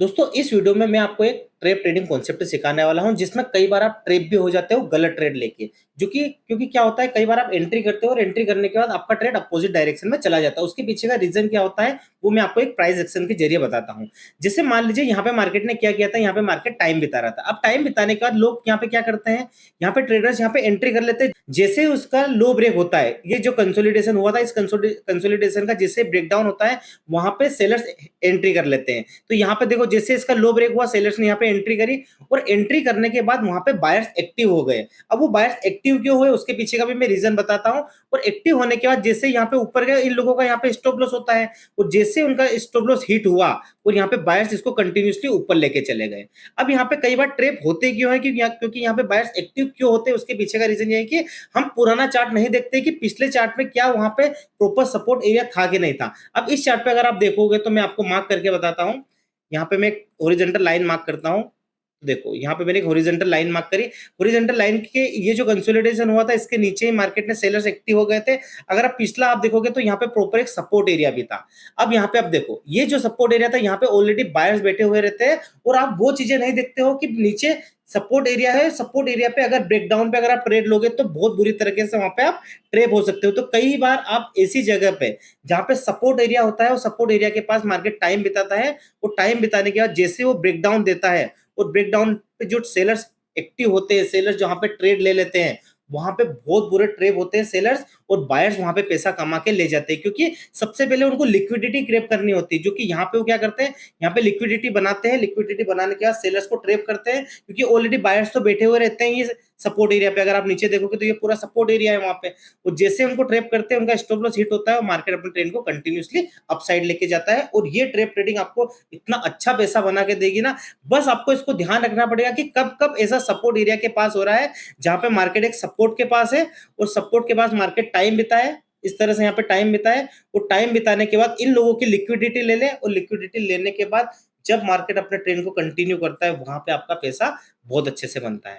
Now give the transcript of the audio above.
दोस्तों इस वीडियो में मैं आपको एक ट्रेप ट्रेडिंग कॉन्सेप्ट सिखाने वाला हूं जिसमें कई बार आप ट्रेप भी हो जाते हो गलत ट्रेड लेके। जो कि क्योंकि क्या होता है, कई बार आप एंट्री करते हो और एंट्री करने के बाद आपका ट्रेड अपोजिट डायरेक्शन में चला जाता है। उसके पीछे का रीजन क्या होता है वो मैं आपको एक प्राइस एक्शन के जरिए बताता हूं। जैसे मान लीजिए यहाँ पे मार्केट ने क्या किया था, यहाँ पे मार्केट टाइम बिता रहा था। अब टाइम बिताने के बाद लोग यहाँ पे क्या करते हैं, यहाँ पे ट्रेडर्स यहाँ पे एंट्री कर लेते हैं। जैसे उसका लो ब्रेक होता है, ये जो कंसोलिडेशन हुआ था, इस कंसोलिडेशन का जैसे ब्रेकडाउन होता है वहां पे सेलर्स एंट्री कर लेते हैं। तो यहाँ पे देखो, जैसे इसका लो ब्रेक हुआ, सेलर्स ने यहाँ पे एंट्री करी और एंट्री करने के बाद वहां पे बायर्स एक्टिव हो गए। अब वो बायर्स एक्टिव क्यों हुए उसके पीछे का भी मैं रीजन बताता हूँ। और एक्टिव होने के बाद जैसे यहाँ पे ऊपर गए, इन लोगों का यहाँ पे स्टॉप लॉस होता है और जैसे उनका स्टॉप लॉस हिट हुआ और यहाँ पे बायर्स इसको कंटिन्यूसली ऊपर लेके चले गए। अब यहाँ पे कई बार ट्रेप होते क्यों है, क्योंकि यहाँ पे बायर्स एक्टिव क्यों होते हैं उसके पीछे का रीजन ये है कि हम पुराना चार्ट नहीं देखते कि पिछले चार्ट में क्या वहां पे प्रॉपर सपोर्ट एरिया था कि नहीं था। अब इस चार्ट पे अगर आप देखोगे तो मैं आपको मार्क करके बताता हूँ। यहाँ पे मैं एक हॉरिजॉन्टल लाइन मार्क करता हूँ। देखो यहाँ पे मैंने एक हॉरिजॉन्टल लाइन मार्क करी। हॉरिजॉन्टल लाइन के ये जो कंसोलिडेशन हुआ था इसके नीचे ही मार्केट में सेलर्स एक्टिव हो गए थे। अगर आप पिछला आप देखोगे तो यहाँ पे प्रॉपर एक सपोर्ट एरिया भी था। अब यहाँ पे आप देखो, ये जो सपोर्ट एरिया था यहाँ पे ऑलरेडी बायर्स बैठे हुए रहते हैं और आप वो चीजें नहीं देखते हो कि नीचे सपोर्ट एरिया है। सपोर्ट एरिया पे अगर ब्रेकडाउन पे अगर आप ट्रेड लोगे तो बहुत बुरी तरीके से वहां पे आप ट्रेप हो सकते हो। तो कई बार आप ऐसी जगह पे जहां पे सपोर्ट एरिया होता है और सपोर्ट एरिया के पास मार्केट टाइम बिताता है, वो टाइम बिताने के बाद जैसे वो ब्रेकडाउन देता है और ब्रेकडाउन पे जो सेलर्स एक्टिव होते हैं, सेलर्स जहां पे ट्रेड ले लेते हैं, वहां पे बहुत बुरे ट्रेप होते हैं सेलर्स और बायर्स वहां पे पैसा कमा के ले जाते हैं। क्योंकि सबसे पहले उनको लिक्विडिटी क्रेप करनी होती है, जो कि यहाँ पे वो क्या करते हैं, यहाँ पे लिक्विडिटी बनाते हैं। लिक्विडिटी बनाने के बाद सेलर्स को ट्रेप करते हैं क्योंकि ऑलरेडी बायर्स तो बैठे हुए रहते हैं ये सपोर्ट एरिया पे। अगर आप नीचे देखोगे तो ये पूरा सपोर्ट एरिया है वहां पे। वो जैसे उनको ट्रेप करते हैं, उनका स्टॉप लॉस हिट होता है और मार्केट अपने ट्रेंड को कंटिन्यूसली अपसाइड लेके जाता है। और ये ट्रेप ट्रेडिंग आपको इतना अच्छा पैसा बना के देगी ना, बस आपको इसको ध्यान रखना पड़ेगा कि कब कब ऐसा सपोर्ट एरिया के पास हो रहा है जहां पे मार्केट एक सपोर्ट के पास है और सपोर्ट के पास मार्केट टाइम बिताए। इस तरह से यहाँ पे टाइम बिताए और टाइम बिताने के बाद इन लोगों की लिक्विडिटी ले ले और लिक्विडिटी लेने के बाद जब मार्केट अपने ट्रेंड को कंटिन्यू करता है वहां पे आपका पैसा बहुत अच्छे से बनता है।